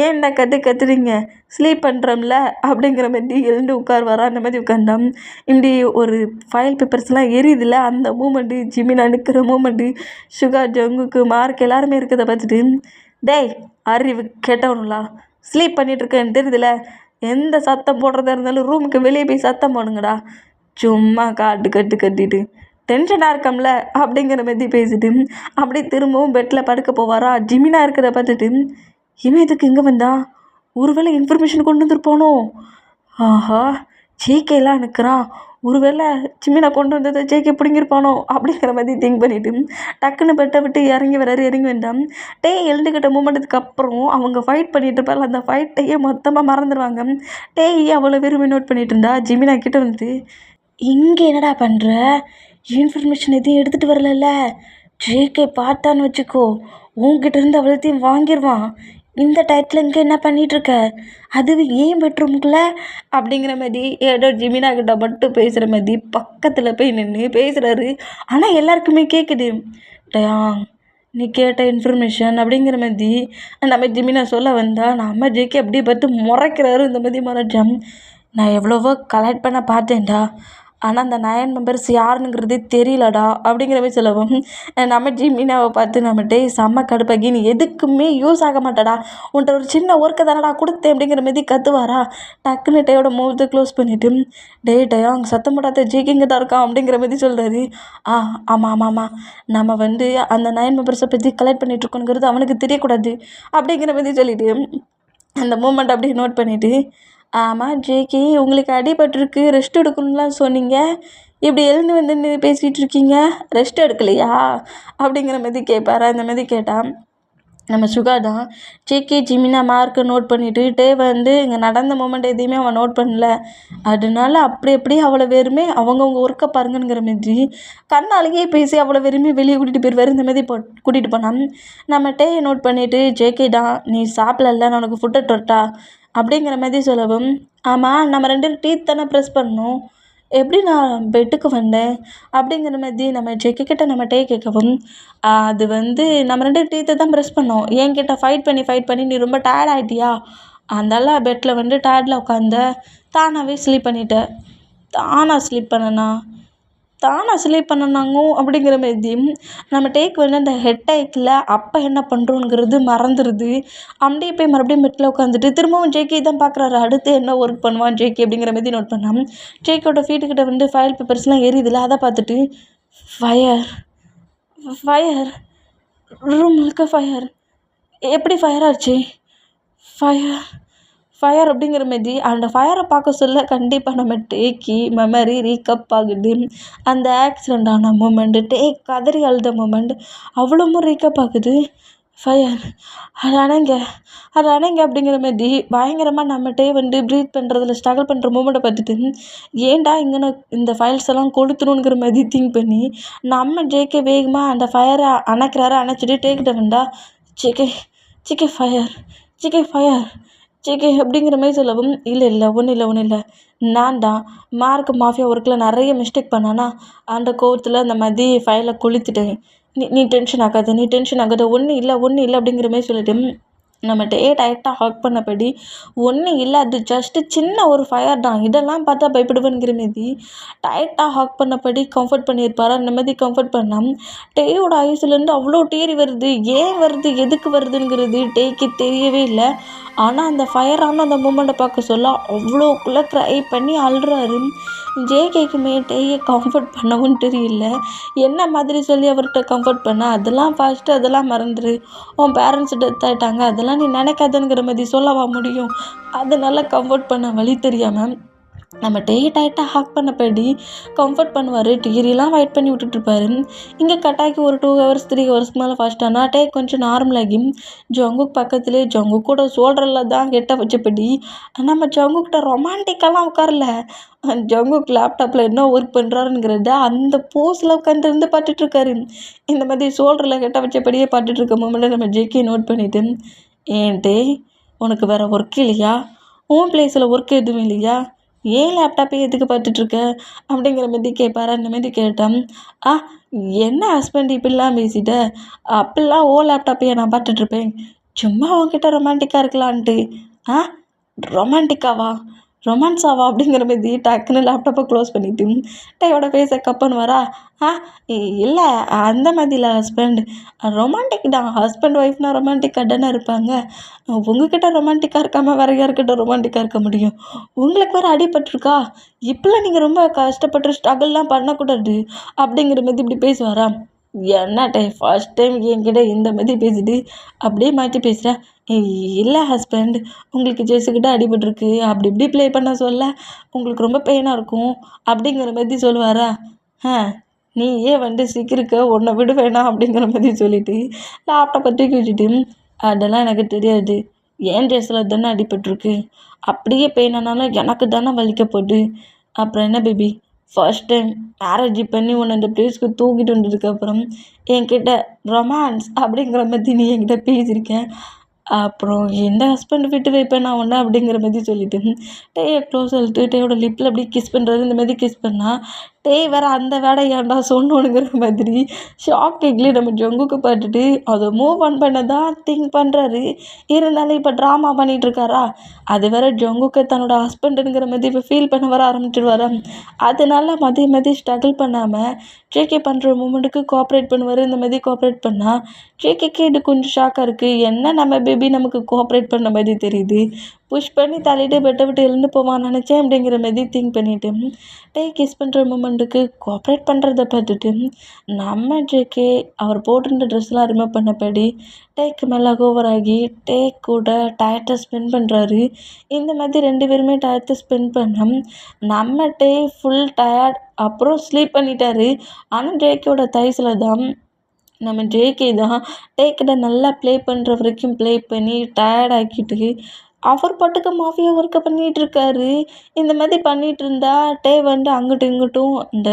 Speaker 1: ஏன்டா கத்துறீங்க, ஸ்லீப் பண்ணுறோம்ல அப்படிங்கிற மாதிரி எழுந்து உட்காருவாரா. அந்த மாதிரி உட்காந்தோம் இப்படி ஒரு ஃபைல் பேப்பர்ஸ்லாம் எரியுதுல, அந்த மூமெண்ட்டு, ஜிமினா நிற்கிற மூமெண்ட்டு, சுகா ஜங்குக்கு மார்க் எல்லாருமே இருக்கிறத பார்த்துட்டு, டேய் அறிவு கேட்டவனுங்களா, ஸ்லீப் பண்ணிகிட்ருக்கேன்னு தெரியுதுல, எந்த சத்தம் போடுறதா இருந்தாலும் ரூமுக்கு வெளியே போய் சத்தம் போடுங்கடா, சும்மா கட்டிட்டு டென்ஷனாக இருக்கம்ல அப்படிங்கிற மாதிரி பேசிட்டு அப்படியே திரும்பவும் பெட்டில் படுக்க போவாரா. ஜிமினா இருக்கிறத பார்த்துட்டு, இவன் எதுக்கு இங்கே வந்தா, ஒருவேளை இன்ஃபர்மேஷன் கொண்டு வந்துருப்பானோ, ஆஹா ஜேகேலாம் நிற்கிறான், ஒருவேளை ஜிமினா கொண்டு வந்ததை ஜேகே பிடிங்கிருப்பானோ அப்படிங்கிற மாதிரி திங்க் பண்ணிவிட்டு டக்குன்னு பெட்டை விட்டு இறங்கி வந்தால் டே எழுந்துக்கிட்ட மூமெண்ட்டுக்கு அப்புறம் அவங்க ஃபைட் பண்ணிட்டு இருப்பார்கள். அந்த ஃபைட்டையே மொத்தமாக மறந்துடுவாங்க. டேயே அவ்வளோ விரும்பி நோட் பண்ணிகிட்டு இருந்தா ஜிமினா கிட்டே வந்து, இங்கே என்னடா பண்ணுற, இன்ஃபர்மேஷன் எதையும் எடுத்துகிட்டு வரல, ஜேகே பார்த்தான்னு வச்சுக்கோ உன்கிட்ட இருந்து அவ்வளோத்தையும் வாங்கிடுவான், இந்த டயத்தில் இங்கே என்ன பண்ணிகிட்ருக்க, அதுவும் ஏன் பெட்ரூம்குள்ளே அப்படிங்கிற மாதிரி ஏதோ ஜிமினா கிட்ட மட்டும் பேசுகிற மாதிரி பக்கத்தில் போய் நின்று பேசுகிறாரு. ஆனால் எல்லாருக்குமே கேட்குது, டயாங் நீ கேட்ட இன்ஃபர்மேஷன் அப்படிங்கிற மாதிரி நம்ம ஜிமினா சொல்ல வந்தால் நம்ம ஜேகே அப்படியே பார்த்து முறைக்கிறாரு. இந்த மாதிரி முறைச்சான், நான் எவ்வளவோ கலெக்ட் பண்ண பார்த்தேன்டா, ஆனால் அந்த 9 மெம்பர்ஸ் யாருங்கிறதே தெரியலடா அப்படிங்கிற மாதிரி சொல்லவும், நம்ம ஜிமினாவை பார்த்து நம்மகிட்டே செம்ம கடுப்பாகி, நீ எதுக்குமே யூஸ் ஆக மாட்டடா, உன்ட்ட ஒரு சின்ன ஒர்க்கை தானடா கொடுத்தேன் அப்படிங்கிற மாதிரி கத்துவாரா. டக்குன்னு டேயோட மூவத்தை க்ளோஸ் பண்ணிவிட்டு, டேயா அங்கே சத்தம் போடாத, ஜேகிங்க தான் இருக்கான் அப்படிங்கிற மாதிரி சொல்கிறாரு. ஆமாம் நம்ம அந்த 9 மெம்பர்ஸை பற்றி கலெக்ட் பண்ணிகிட்ருக்கோங்கிறது அவனுக்கு தெரியக்கூடாது அப்படிங்கிற மாதிரி சொல்லிவிட்டு அந்த மூமெண்ட் அப்படியே நோட் பண்ணிவிட்டு, ஆமாம் ஜேகே உங்களுக்கு அடிபட்டிருக்கு, ரெஸ்ட் எடுக்கணும்லாம் சொன்னீங்க, இப்படி எழுந்து வந்து பேசிகிட்டு இருக்கீங்க, ரெஸ்ட் எடுக்கலையா அப்படிங்கிற மாதிரி கேட்பாரா. இந்த மாதிரி கேட்டால் நம்ம சுகா தான் ஜேகே ஜிமினா மார்க்கை நோட் பண்ணிவிட்டு டே இங்கே நடந்த மூமெண்ட் எதையுமே அவன் நோட் பண்ணல, அதனால அப்படி அவ்வளோ வெறுமே அவங்கவுங்க ஒர்க்கை பாருங்கிற மாதிரி கண்ணாலேயே பேசி அவ்வளோ வெறுமே வெளியே கூட்டிகிட்டு போயிடுவார். இந்த மாதிரி கூட்டிகிட்டு போனான். நம்ம டேயை நோட் பண்ணிவிட்டு, ஜேகே தான் நீ சாப்பிடல, நான் உனக்கு ஃபுட் எடுத்து வரட்டா அப்படிங்கிற மாதிரி சொல்லவும், ஆமாம் நம்ம 2 டீத் தானே ப்ரெஸ் பண்ணணும், எப்படி நான் பெட்டுக்கு வந்தேன் அப்படிங்கிற மாதிரி நம்ம ஜெக்கிக்கிட்ட நம்ம டே கேட்கவும், அது வந்து நம்ம 2 டீத்தை தான் ப்ரெஸ் பண்ணோம். என்கிட்ட ஃபைட் பண்ணி நீ ரொம்ப டயர்ட் ஆகிட்டியா, அதனால பெட்டில் வந்து டயர்டில் உட்காந்த, தானாகவே ஸ்லீப் பண்ணிட்ட. தானாக ஸ்லீப் பண்ணனாங்க அப்படிங்கிற மாதிரி நம்ம டேக் வந்து அந்த ஹெட் ஏக்கில் அப்போ என்ன பண்ணுறோங்கிறது மறந்துடுது. அப்படியே போய் மறுபடியும் பெட்டில் உட்காந்துட்டு திரும்பவும் ஜேகே தான் பார்க்குறாரு. அடுத்து என்ன ஒர்க் பண்ணுவான் ஜேகே அப்படிங்கிற மாதிரி நோட் பண்ணான். ஜேகேயோட ஃபீட்டுக்கிட்ட வந்து ஃபைல் பேப்பர்ஸ்லாம் எரியுதுல, அதை பார்த்துட்டு ஃபயர் ஃபயர் ரூம் முழுக்க ஃபயர், எப்படி ஃபயர் ஆச்சு, ஃபயர் ஃபயர் அப்படிங்கிற மாதிரி அந்த ஃபயரை பார்க்க சொல்ல கண்டிப்பாக நம்ம டேக்கி மெமரி ரீகப் ஆகுது. அந்த ஆக்சிடெண்ட் ஆன மூமெண்ட்டு, டேக் கதறி அழுத மூமெண்ட் அவ்வளோவும் ரீகப் ஆகுது. ஃபயர் அது அணைங்க அப்படிங்கிற மாதிரி பயங்கரமாக நம்மகிட்டே வந்து ப்ரீத் பண்ணுறதுல ஸ்ட்ரகிள் பண்ணுற மூமெண்ட்டை பார்த்துட்டு, ஏன்டா இங்கே இந்த ஃபைல்ஸ் எல்லாம் கொளுத்தணுங்கிற மாதிரி திங்க் பண்ணி நம்ம ஜேகே வேகமாக அந்த ஃபயரை அணைச்சிட்டு டேக்கிட்ட வந்தா, சிக்கே சிக்கே ஃபயர் ஃபயர் ஜேகே அப்படிங்கிற மாதிரி சொல்லவும், இல்லை ஒன்றும் இல்லை, நான் தான் மார்க் மாஃபியா ஒர்க்கில் நிறைய மிஸ்டேக் பண்ணானா, அந்த கோவத்தில் அந்த மாதிரி ஃபைலை கொளுத்திட்டேன். நீ டென்ஷன் ஆகாத, ஒன்றும் இல்லை அப்படிங்கிற மாதிரி சொல்லிட்டு நம்ம டைட்டாக ஹக் பண்ணபடி, ஒன்றும் இல்லை, அது ஜஸ்ட்டு சின்ன ஒரு ஃபயர் தான், இதெல்லாம் பார்த்தா பயப்படுவேங்கிற மாரி டைட்டாக ஹக் பண்ணபடி கம்ஃபர்ட் பண்ணியிருப்பாரு. அந்த மாதிரி கம்ஃபர்ட் பண்ணால் டேயோட ஐஸ்லேருந்து அவ்வளோ டேரி வருது. ஏன் வருது, எதுக்கு வருதுங்கிறது டேக்கு தெரியவே இல்லை. ஆனால் அந்த ஃபயரான அந்த மூமெண்ட்டை பார்க்க சொல்ல அவ்வளோக்குள்ளே க்ரை பண்ணி அழுறாரு. ஜேகேக்குமே டேயை கம்ஃபர்ட் பண்ணவும் தெரியல. என்ன மாதிரி சொல்லி அவர்கிட்ட கம்ஃபர்ட் பண்ண, அதெல்லாம் ஃபஸ்ட்டு அதெல்லாம் மறந்துடு, உன் பேரண்ட்ஸ் டெத் ஆகிட்டாங்க, அதெல்லாம் நீ நினைக்காதங்கிற மாதிரி சொல்லவா முடியும். அதனால கம்ஃபர்ட் பண்ண வழி தெரியாமல் நம்ம டைட்டாக ஹாக் பண்ணபடி கம்ஃபர்ட் பண்ணுவார். டிகிரிலாம் வெயிட் பண்ணி விட்டுட்ருப்பாரு. இங்கே கட்டாய்க்கு ஒரு 2 ஹவர்ஸ் 3 ஹவர்ஸ்க்கு மேலே ஃபாஸ்ட்டானா கொஞ்சம் நார்மலாகி ஜங்குக் பக்கத்துலேயே ஜங்குக்கோட ஷோல்டரில் தான் கெட்ட வச்சபடி நம்ம ஜங்குக்கிட்ட ரொமான்டிக்கெல்லாம் உட்காரல. ஜங்குக் லேப்டாப்பில் என்ன ஒர்க் பண்ணுறாருங்கிறத அந்த போஸில் உட்காந்துருந்து பார்த்துட்ருக்காரு. இந்த மாதிரி ஷோல்டரில் கெட்ட வச்சபடியே பார்த்துட்ருக்க மூமெண்ட்டை நம்ம ஜேகே நோட் பண்ணிவிட்டு, ஏன்ட்டே உனக்கு வேறு ஒர்க் இல்லையா, உன் பிளேஸில் ஒர்க் எதுவும் இல்லையா, ஏன் லேப்டாப்பே எதுக்கு பார்த்துட்ருக்க அப்படிங்கிற மாதிரி கேட்பாரு. அந்த மாதிரி கேட்டேன். என்ன ஹஸ்பண்ட் இப்படிலாம் பேசிட்ட, அப்படிலாம் ஓ லேப்டாப்பையே நான் பார்த்துட்ருப்பேன், சும்மா உன்கிட்ட ரொமான்டிக்காக இருக்கலான்ட்டு. ரொமான்டிக்காவா ரொமான்ஸாவா அப்படிங்கிற மாதிரி டக்குன்னு லேப்டாப்பை க்ளோஸ் பண்ணிவிட்டு டையோட ஃபேஸை கப்பன்னு வரா. இல்லை அந்த மாதிரி இல்லை ஹஸ்பண்ட், ரொமான்டிக் தான். ஹஸ்பண்ட் ஒய்ஃப்னா ரொமான்டிக்காக தானே இருப்பாங்க. உங்ககிட்ட ரொமான்டிக்காக இருக்காமல் வேறு யார்கிட்ட ரொமான்டிக்காக இருக்க முடியும். உங்களுக்கு வேறு அடிபட்டிருக்கா, இப்போலாம் நீங்கள் ரொம்ப கஷ்டப்பட்டு ஸ்ட்ரகிள்லாம் பண்ணக்கூடாது அப்படிங்கிற மாதிரி இப்படி பேசுவாரா. என்னட்டே ஃபர்ஸ்ட் டைம் என்கிட்ட இந்த மாதிரி பேசிட்டு அப்படியே மாற்றி பேசுகிறேன். இல்லை ஹஸ்பண்ட், உங்களுக்கு ஜெஸ்ஸுக்கிட்ட அடிபட்டிருக்கு, அப்படி இப்படி ப்ளே பண்ண சொல்ல உங்களுக்கு ரொம்ப பெயினாக இருக்கும் அப்படிங்கிற மாதிரி சொல்லுவாரா. நீ ஏன் வந்து சிக்கிருக்க, உன்னை விட வேணாம் அப்படிங்கிற மாதிரி சொல்லிவிட்டு லேப்டாப்பை தூக்கி வச்சுட்டு, அதெல்லாம் எனக்கு தெரியாது, ஏன் ட்ரெஸ்ஸில் தானே அடிபட்டிருக்கு, அப்படியே பெயின் ஆனாலும் எனக்கு தானே வலிக்கப்போகுது. அப்புறம் என்ன பேபி, ஃபர்ஸ்ட் டைம் மேரேஜ் பண்ணி உன்னை இந்த ப்ளேஸ்க்கு தூக்கிட்டு வந்ததுக்கப்புறம் என்கிட்ட ரொமான்ஸ் அப்படிங்கிற மாதிரி நீ என்கிட்ட பேசியிருக்கேன். அப்புறம் எந்த ஹஸ்பண்ட் விட்டு வைப்பேன் நான் ஒன்று அப்படிங்கிற மாதிரி சொல்லிட்டு டேயை க்ளோஸ் சொல்லிட்டு டேயோட லிப்பில் அப்படியே கிஸ் பண்ணுறது. இந்த மாதிரி கிஸ் பண்ணால் டே வேறு அந்த வேலை ஏன்டா சொன்னோனுங்கிற மாதிரி ஷாக் கேக்லேயே நம்ம ஜங்குக்கு பார்த்துட்டு அதை மூவ் ஆன் பண்ண தான் திங்க் பண்ணுறாரு. இருந்தாலும் இப்போ ட்ராமா பண்ணிகிட்ருக்காரா, அது வேறு ஜங்குக்கு தன்னோட ஹஸ்பண்டுங்கிற மாதிரி இப்போ ஃபீல் பண்ண வர ஆரம்பிச்சிடுவாரா. அதனால மதி ஸ்ட்ரகிள் பண்ணாமல் ஜேகே பண்ணுற மூமெண்ட்டுக்கு கோஆப்ரேட் பண்ணுவார். இந்த மாதிரி கோஆப்ரேட் பண்ணால் ஜேகேக்கு இது கொஞ்சம் ஷாக்காக இருக்குது. என்ன நம்ம பேபி நமக்கு கோஆப்ரேட் பண்ண மாதிரி தெரியுது, புஷ் பண்ணி தள்ளிட்டு பெட்டை விட்டு எழுந்து போவான்னு நினச்சேன் அப்படிங்கிற மாதிரி திங்க் பண்ணிவிட்டு டே கிஸ் பண்ணுற மூமெண்ட்டுக்கு கோஆப்ரேட் பண்ணுறத பார்த்துட்டு நம்ம ஜேகே அவர் போட்டிருந்த ட்ரெஸ்லாம் ரிமூவ் பண்ணபடி டேக்கு மேலே ஓவராகி டே கூட டயத்தை ஸ்பெண்ட் பண்ணுறாரு. இந்த மாதிரி 2 பேருமே டயத்தை ஸ்பெண்ட் பண்ண நம்ம டே ஃபுல் டயர்ட் அப்புறம் ஸ்லீப் பண்ணிட்டாரு. ஆனால் ஜேகேயோட தைஸில் தான் நம்ம ஜேகே தான் டேக்கிட்ட நல்லா ப்ளே பண்ணுற வரைக்கும் ப்ளே பண்ணி டயர்ட் ஆக்கிட்டு அவர் பாட்டுக்கு மாஃபியா ஒர்க்கை பண்ணிகிட்ருக்காரு. இந்த மாதிரி பண்ணிகிட்டு இருந்தா டே வந்து அங்கிட்டும் இங்கிட்டும் இந்த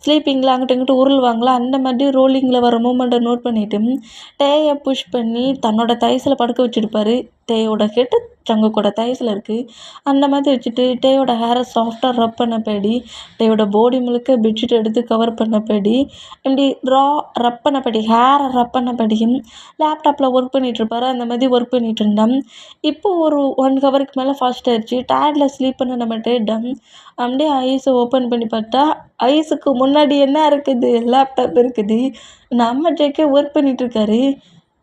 Speaker 1: ஸ்லீப்பிங்கில் அங்கிட்டு இங்கிட்டு உருள்வாங்களா, அந்த மாதிரி ரோலிங்கில் வர மூமெண்ட்டை நோட் பண்ணிவிட்டு டேயை புஷ் பண்ணி தன்னோட தைஸில் படுக்க வச்சுருப்பாரு. டேயோட ஹெட்டு ஜங்குக்கோட தைஸில் இருக்குது. அந்த மாதிரி வச்சுட்டு டேயோட ஹேரை சாஃப்டாக ரப் பண்ணபடி, டேயோட பாடி முழுக்க பெட்ஷீட் எடுத்து கவர் பண்ணபடி, இப்படி ரப் பண்ணபடி, ஹேரை ரப் பண்ணபடியும் லேப்டாப்பில் ஒர்க் பண்ணிகிட்ருப்பாரு. அந்த மாதிரி ஒர்க் பண்ணிகிட்டு இருந்தான். இப்போது ஒரு 1 ஹவருக்கு மேலே ஃபாஸ்ட் ஆயிடுச்சு. டயர்டில் ஸ்லீப் பண்ண நம்ம டேடம் அப்படியே ஐஸை ஓப்பன் பண்ணி பார்த்தா, ஐஸுக்கு முன்னாடி என்ன இருக்குது? லேப்டாப் இருக்குது. நம்ம ஜேகே ஒர்க் பண்ணிகிட்ருக்காரு.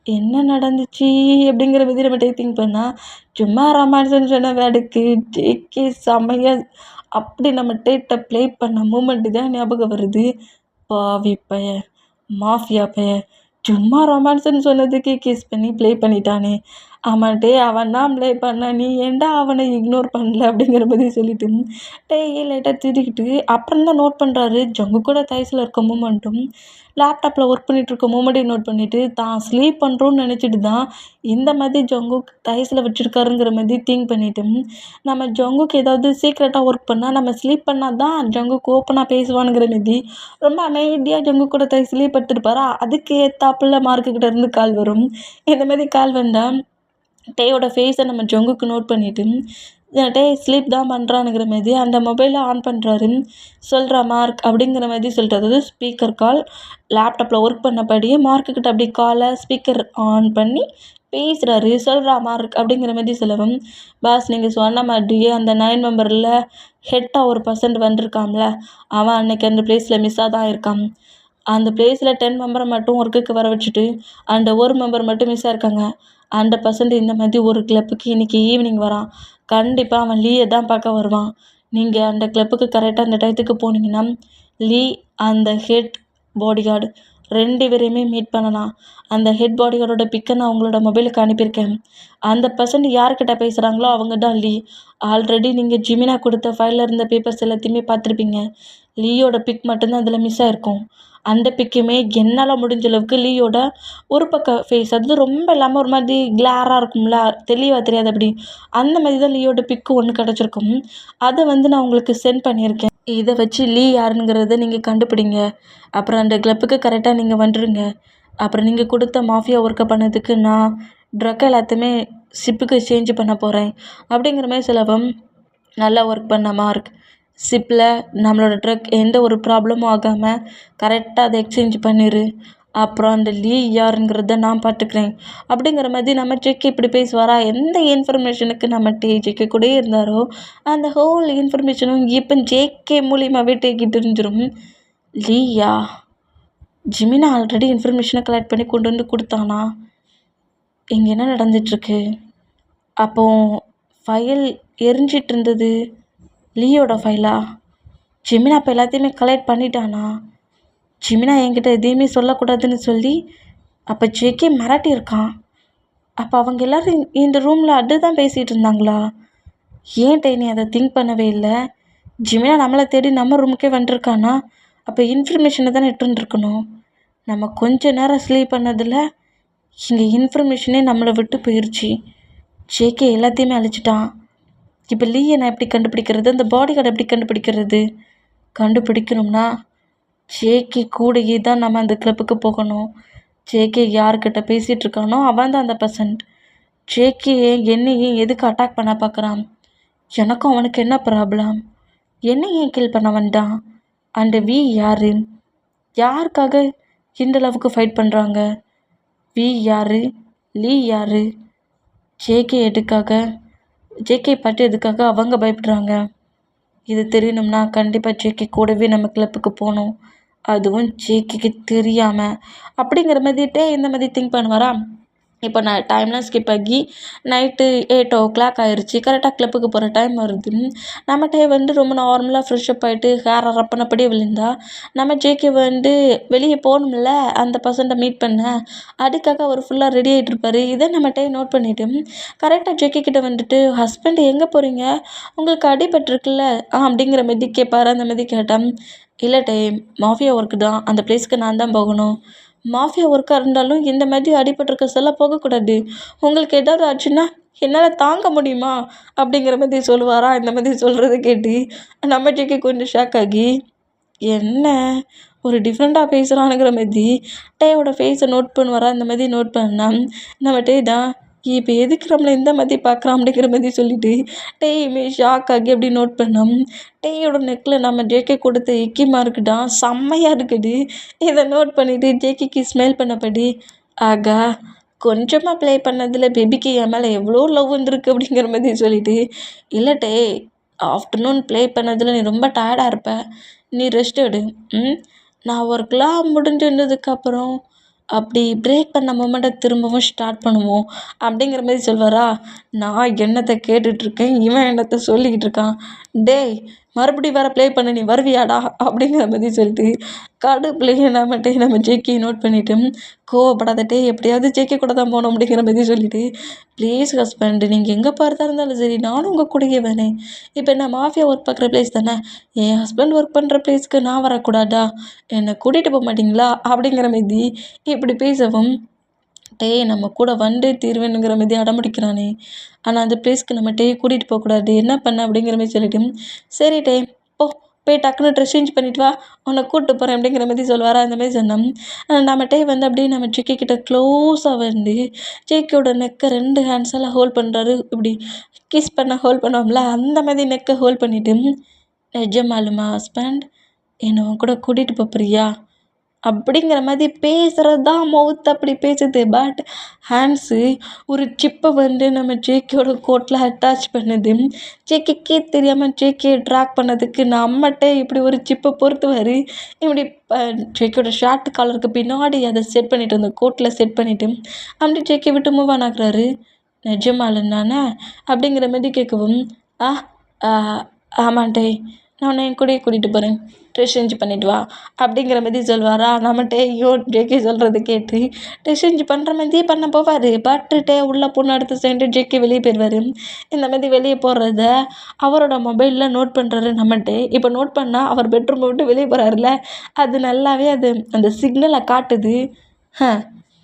Speaker 1: என்ன நடந்துச்சு அப்படிங்கிற மாதிரி நம்ம திங்க் பண்ணால், சும்மா ரொமான்ஸ்ன்னு சொன்ன வேர்டுக்கு ஜேகே செம்மையாக அப்படி நம்ம டேட்டை ப்ளே பண்ண மூமெண்ட்டு தான் ஞாபகம் வருது. பாவி பைய, மாஃபியா பைய, சும்மா ரொமான்ஸ்ன்னு சொன்னதுக்கு கிஸ் பண்ணி ப்ளே பண்ணிட்டானே. ஆமாம் அவன் தான் ப்ளே பண்ணான், நீ ஏன்டா அவனை இக்னோர் பண்ணல அப்படிங்கிற மாதிரி சொல்லிட்டு லைட்டாக திரிக்கிட்டு அப்புறம் தான் நோட் பண்ணுறாரு ஜங்குக்கோட தைஸில் இருக்க மூமெண்ட்டும் லேப்டாப்பில் ஒர்க் பண்ணிகிட்ருக்க மூமெண்ட்டையும் நோட் பண்ணிவிட்டு தான் ஸ்லீப் பண்ணுறோன்னு நினச்சிட்டு தான் இந்த மாதிரி ஜங்குக் தைஸில் வச்சுருக்காருங்கிற மாதிரி திங்க் பண்ணிவிட்டு நம்ம ஜங்குக்கு ஏதாவது சீக்ரெட்டாக ஒர்க் பண்ணால் நம்ம ஸ்லீப் பண்ணால் தான் ஜங்குக்கு ஓப்பனாக பேசுவானுங்கிற மாதிரி ரொம்ப அமைதியாக ஜங்குக்கோட தைஸ்லேயே படுத்துருப்பாரா. அதுக்கு ஏற்றாப்புல மார்க்குக்கிட்ட இருந்து கால் வரும். இந்த மாதிரி கால் வந்தால் டேயோட ஃபேஸை நம்ம ஜங்குக்கு நோட் பண்ணிவிட்டு டே ஸ்லீப் தான் பண்ணுறானுங்கிற மாதிரி அந்த மொபைலை ஆன் பண்ணுறாரு. சொல்கிறா மார்க் அப்படிங்கிற மாதிரி சொல்லிட்டு, அதாவது ஸ்பீக்கர் கால் லேப்டாப்பில் ஒர்க் பண்ணபடியே மார்க்குக்கிட்ட அப்படி காலை ஸ்பீக்கர் ஆன் பண்ணி பேசுகிறாரு. சொல்கிறா மார்க் அப்படிங்கிற மாதிரி சொல்லவும், பாஸ் நீங்கள் சொன்ன மாதிரியே அந்த 9 மெம்பரில் ஹெட்டாக ஒரு பர்சன்ட் வந்திருக்கான்ல, அவன் அன்னைக்கு அந்த ப்ளேஸில் மிஸ்ஸாக தான் இருக்கான். அந்த ப்ளேஸில் 10 மெம்பரை மட்டும் ஒர்க்குக்கு வர வச்சுட்டு அந்த ஒரு மெம்பர் மட்டும் மிஸ்ஸாக இருக்காங்க. அந்த பர்சன்ட் இந்த மாதிரி ஒரு கிளப்புக்கு இன்றைக்கி ஈவினிங் வரான். கண்டிப்பாக அவன் லீயை தான் பார்க்க வருவான். நீங்கள் அந்த கிளப்புக்கு கரெக்டாக அந்த டயத்துக்கு போனீங்கன்னா லீ அந்த ஹெட் பாடிகார்டு 2 பேரையுமே மீட் பண்ணலாம். அந்த ஹெட் பாடிகார்டோட பிக்கை நான் உங்களோட மொபைலுக்கு அனுப்பியிருக்கேன். அந்த பர்சன்ட் யார்கிட்ட பேசுகிறாங்களோ அவங்க தான் லீ. ஆல்ரெடி நீங்கள் ஜிமினா கொடுத்த ஃபைலில் இருந்த பேப்பர்ஸ் எல்லாத்தையுமே பார்த்துருப்பீங்க. லீயோட பிக் மட்டும்தான் அதில் மிஸ் ஆகிருக்கும். அந்த பிக்குமே என்னால் முடிஞ்ச அளவுக்கு லீயோட ஒரு பக்க ஃபேஸ், அது ரொம்ப இல்லாமல் ஒரு மாதிரி கிளாராக இருக்கும்ல, தெளிவாக தெரியாது அப்படி, அந்த மாதிரி தான் லீயோட பிக்கு ஒன்று கிடச்சிருக்கும். அதை நான் உங்களுக்கு சென்ட் பண்ணியிருக்கேன். இதை வச்சு லீ யாருங்கிறத நீங்கள் கண்டுபிடிங்க. அப்புறம் அந்த கிளப்புக்கு கரெக்டாக நீங்கள் வந்துடுங்க. அப்புறம் நீங்கள் கொடுத்த மாஃபியா ஒர்க்கை பண்ணதுக்கு நான் ட்ரக் எல்லாத்தையுமே ஷிப்புக்கு சேஞ்ச் பண்ண போகிறேன் அப்படிங்கிற மாதிரி சொல்லவும், நல்லா ஒர்க் பண்ண மார்க். ஷிப்பில் நம்மளோட ட்ரக் எந்த ஒரு ப்ராப்ளமும் ஆகாமல் கரெக்டாக அதை எக்ஸ்சேஞ்ச் பண்ணிடு. அப்புறம் அந்த லீ யாருங்கிறத நான் பார்த்துக்கிறேன் அப்படிங்கிற மாதிரி நம்ம ஜேகே இப்படி பேசுவாரா. எந்த இன்ஃபர்மேஷனுக்கு நம்ம ஜேகே கூட இருந்தாரோ அந்த ஹோல் இன்ஃபர்மேஷனும் இப்போ ஜேகே மூலியமாகவே டேக்கிட்டு இருந்துடும். லீயா ஜிமினா ஆல்ரெடி இன்ஃபர்மேஷனை கலெக்ட் பண்ணி கொண்டு வந்து கொடுத்தானா? இங்கே என்ன நடந்துட்டுருக்கு? அப்போது ஃபைல் எரிஞ்சிட்டு இருந்தது லீயோட ஃபைலா? ஜிமினா இப்போ எல்லாத்தையுமே கலெக்ட் பண்ணிட்டானா? ஜிமினா என்கிட்ட எதையுமே சொல்லக்கூடாதுன்னு சொல்லி அப்போ ஜேகே மிரட்டியிருக்கான். அப்போ அவங்க எல்லோரும் இந்த ரூமில் அட்டு தான் பேசிகிட்டு இருந்தாங்களா? ஏன்ட்ட நீ அதை திங்க் பண்ணவே இல்லை? ஜிமினா நம்மளை தேடி நம்ம ரூமுக்கே வந்துருக்கானா? அப்போ இன்ஃபர்மேஷனை தானே எடுத்துருக்கணும். நம்ம கொஞ்ச நேரம் ஸ்லீப் பண்ணதில் இங்கே இன்ஃபர்மேஷனே நம்மளை விட்டு போயிடுச்சு. ஜேகே எல்லாத்தையுமே அழிச்சிட்டான். இப்போ லீயை நான் எப்படி கண்டுபிடிக்கிறது? அந்த பாடி கார்டு எப்படி கண்டுபிடிக்கிறது? கண்டுபிடிக்கணும்னா ஜேகே கூடயே தான் நம்ம அந்த கிளப்புக்கு போகணும். ஜேகே யார்கிட்ட பேசிகிட்டு இருக்கானோ அவன் தான் அந்த பர்சன்ட். ஜேகே என்னையும் எதுக்கு அட்டாக் பண்ண பார்க்குறான்? எனக்கும் அவனுக்கு என்ன ப்ராப்ளம்? என்ன ஏன் கில் பண்ண வந்தான்? அந்த வி யார்? யாருக்காக இந்த அளவுக்கு ஃபைட் பண்ணுறாங்க? வி யார்? லீ யார்? ஜேகே எதுக்காக? ஜேகே பார்த்து எதுக்காக அவங்க பயப்படுறாங்க? இது தெரியணும்னா கண்டிப்பாக ஜேகே கூடவே நம்ம கிளப்புக்கு போகணும். அதுவும் ஜேகேக்கு தெரியாமல் அப்படிங்கிற மாதிரிட்டே இந்த மாதிரி திங்க் பண்ணுவாரா. இப்போ நான் டைம்லாம் ஸ்கிப் ஆகி நைட்டு 8 ஆயிடுச்சு. கரெக்டாக கிளப்புக்கு போகிற டைம் வருது. நம்மகிட்ட ரொம்ப நார்மலாக ஃப்ரெஷ்அப் ஆகிட்டு ஹேர் ரப்பனப்படியே விழுந்தா நம்ம ஜேகே வெளியே போகணும்ல அந்த பர்சன்ட்டை மீட் பண்ண. அதுக்காக அவர் ஃபுல்லாக ரெடி ஆகிட்டு இருப்பார். இதை நம்மகிட்ட நோட் பண்ணிவிட்டு கரெக்டாக ஜேகே கிட்ட ஹஸ்பண்ட் எங்கே போகிறீங்க, உங்களுக்கு அடிபட்டிருக்குல்ல அப்படிங்கிற மாதிரி கேட்பாரு. அந்த மாதிரி கேட்டான். இல்லை மாஃபியா ஒர்க்கு தான், அந்த பிளேஸ்க்கு நான் தான் போகணும். மாஃபியா ஒர்க்காக இருந்தாலும் இந்த மாதிரி அடிபட்டிருக்க சொல்ல போகக்கூடாது. உங்களுக்கு ஏதாவது ஆச்சுன்னா என்னால் தாங்க முடியுமா அப்படிங்கிற மாதிரி சொல்லுவாரா. இந்த மாதிரி சொல்கிறத கேட்டு நம்ம ஜேகே கொஞ்சம் ஷாக் ஆகி என்ன ஒரு டிஃப்ரெண்ட்டாக பேசுகிறானுங்கிற மாரி டேயோட ஃபேஸை நோட் பண்ணுவாரா இந்த மாதிரி நோட் பண்ணா நம்ம டே தான் இப்போ எதுக்கு நம்மளை இந்த மாதிரி பார்க்குறான் அப்படிங்கிற மாதிரி சொல்லிட்டு டேயுமே ஷாக் ஆகி அப்படி நோட் பண்ணோம். டேயோட நெக்கில் நம்ம ஜேகே கொடுத்த இக்கி மார்க்குடா செம்மையாக இருக்குது. இதை நோட் பண்ணிவிட்டு ஜேகேக்கு ஸ்மைல் பண்ணபடி ஆகா கொஞ்சமாக ப்ளே பண்ணதில் பேபிக்கு என் மேலே எவ்வளோ லவ் வந்திருக்கு அப்படிங்கிற மாதிரி சொல்லிட்டு இல்லை டே ஆஃப்டர்நூன் ப்ளே பண்ணதில் நீ ரொம்ப டயர்டாக இருப்ப, நீ ரெஸ்ட் எடு. நான் ஒர்க்லாம் முடிஞ்சு வந்ததுக்கப்புறம் அப்படி பிரேக் பண்ண மொமெண்ட்டை திரும்பவும் ஸ்டார்ட் பண்ணுவோம் அப்படிங்கிற மாதிரி சொல்வாரா. நான் என்னத்தை கேட்டுட்ருக்கேன், இவன் என்னத்தை சொல்லிக்கிட்டு இருக்கான். டேய் மறுபடியும் வேறு ப்ளே பண்ண நீ வருவியாடா அப்படிங்கிற மாதிரி சொல்லிட்டு கடுப்புலையே நம்ம ஜேகே நோட் பண்ணிவிட்டு கோவப்படாதட்டே எப்படியாவது ஜேகே கூட தான் போகணும் அப்படிங்கிற மாதிரி சொல்லிட்டு ப்ளீஸ் ஹஸ்பண்ட் நீங்கள் எங்கே பார்த்தா இருந்தாலும் சரி நானும் உங்கள் கூடயே வரேன். இப்போ நான் மாஃபியா ஒர்க் பார்க்குற பிளேஸ் தானே, என் ஹஸ்பண்ட் ஒர்க் பண்ணுற பிளேஸ்க்கு நான் வரக்கூடாதா, என்னை கூட்டிகிட்டு போக மாட்டிங்களா அப்படிங்கிற மாதிரி இப்படி பேசவும் டேய் நம்ம கூட வந்தே தீர்வேணுங்கிற மாதிரி அடம்பிடிக்கிறானே, ஆனால் அந்த பிளேஸ்க்கு நம்ம டேயை கூட்டிகிட்டு போகக்கூடாது என்ன பண்ண அப்படிங்கிற மாதிரி சொல்லிட்டு சரி டே போ போய் டக்குன்னு ட்ரெஸ் சேஞ்ச் பண்ணிட்டு வா உன்னை கூப்பிட்டு போகிறேன் அப்படிங்கிற மாதிரி சொல்லுவாரா. அந்த மாதிரி சொன்னோம். நம்ம டே வந்து அப்படியே நம்ம ஜேகே கிட்ட க்ளோஸாக வந்து ஜேகேயோட நெக்கை 2 ஹேண்ட்ஸால் ஹோல்ட் பண்ணுறாரு. இப்படி கிஸ் பண்ண ஹோல்ட் பண்ணுவோம்ல அந்த மாதிரி நெக்கை ஹோல்ட் பண்ணிவிட்டு நிஜமாலுமா ஹஸ்பண்ட் என்னை உன் கூட கூட்டிகிட்டு போறியா அப்படிங்கிற மாதிரி பேசுகிறது தான் மவுத் அப்படி பேசுது. பட் ஹேண்ட்ஸு ஒரு சிப்பை வந்து நம்ம ஜேகேயோட கோட்டில் அட்டாச் பண்ணுது. ஜேகேக்கே தெரியாமல் ஜேகே ட்ராக் பண்ணதுக்கு நம்மகிட்ட இப்படி ஒரு சிப்பை பொறுத்துவார். இப்படி ஜேகேயோட ஷார்ட் காலருக்கு பின்னாடி அதை செட் பண்ணிவிட்டு அந்த கோட்டில் செட் பண்ணிவிட்டு அப்படி ஜேகே விட்டு மூவ் ஆன் ஆகுறாரு. நிஜமாலுன்னானே அப்படிங்கிற மாதிரி கேட்கவும் ஆமாண்டே நான் உன்னை என் கூடயே கூட்டிகிட்டு போகிறேன், ட்ரெஸ் சேஞ்ச் பண்ணிட்டு வா அப்படிங்கிற மாதிரி சொல்வாரா. நம்மகிட்ட ஐயோ ஜேகே சொல்கிறது கேட்டு ட்ரெஸ் சேஞ்ச் பண்ணுற மாதிரியே பண்ண போவார். பட்டுட்டே உள்ள பொண்ணு அடுத்த செகண்டு ஜேகே வெளியே போயிடுவார். இந்த மாதிரி வெளியே போடுறத அவரோட மொபைலில் நோட் பண்ணுறாரு நம்மகிட்ட. இப்போ நோட் பண்ணால் அவர் பெட்ரூமை விட்டு வெளியே போகிறாருல, அது நல்லாவே அது அந்த சிக்னலை காட்டுது.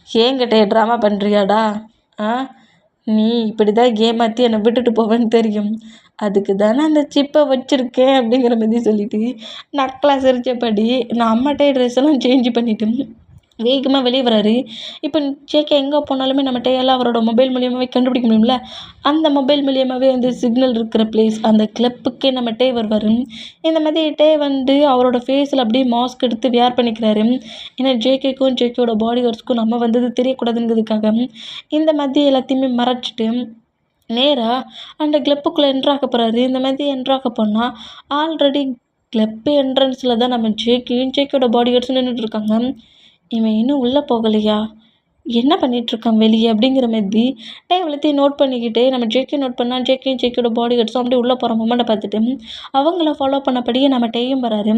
Speaker 1: ஏங்கிட்டே ட்ராமா பண்ணுறியாடா, நீ இப்படி தான் ஏமாற்றி என்னை விட்டுட்டு போவேன்னு தெரியும், அதுக்கு தானே அந்த சிப்பை வச்சுருக்கேன் அப்படிங்கிற மாதிரி சொல்லிட்டு நக்கலாக சிரித்தபடி நான் அம்மாட்டே ட்ரெஸ் எல்லாம் சேஞ்ச் பண்ணிவிட்டு வேகமாக வெளியே வராரு. இப்போ ஜேகே எங்கே போனாலுமே நம்ம எல்லாம் அவரோட மொபைல் மூலியமாகவே கண்டுபிடிக்க முடியும்ல, அந்த மொபைல் மூலியமாகவே வந்து சிக்னல் இருக்கிற பிளேஸ் அந்த கிளப்புக்கே நம்ம வருவார். இந்த மாதிரி வந்து அவரோட ஃபேஸில் அப்படியே மாஸ்க் எடுத்து வியர் பண்ணிக்கிறாரு. ஏன்னா ஜேகேக்கும் ஜேகேயோட பாடி கார்ட்ஸ்க்கும் நம்ம வந்தது தெரியக்கூடாதுங்கிறதுக்காக இந்த மாதிரி எல்லாத்தையுமே மறைச்சிட்டு நேராக அந்த கிளப்புக்குள்ளே என்ட்ராக போகிறாரு. இந்த மாதிரி என்ட்ராக போனால் ஆல்ரெடி கிளப்பு என்ட்ரன்ஸில் தான் நம்ம ஜேகேயும் ஜேகேயோட பாடி கார்ட்ஸும் நின்றுட்டுருக்காங்க. இவன் இன்னும் உள்ளே போகலையா, என்ன பண்ணிகிட்ருக்கான் வெளியே அப்படிங்கிற மாதிரி இவ்வளோத்தையும் நோட் பண்ணிக்கிட்டே நம்ம ஜேகே நோட் பண்ணால் ஜேகேயும் ஜேகேயோட பாடி கார்ட்ஸும் அப்படியே உள்ளே போகிற மொமெண்ட்டை பார்த்துட்டு அவங்கள ஃபாலோ பண்ணபடியே நம்ம டேயும் வராரு.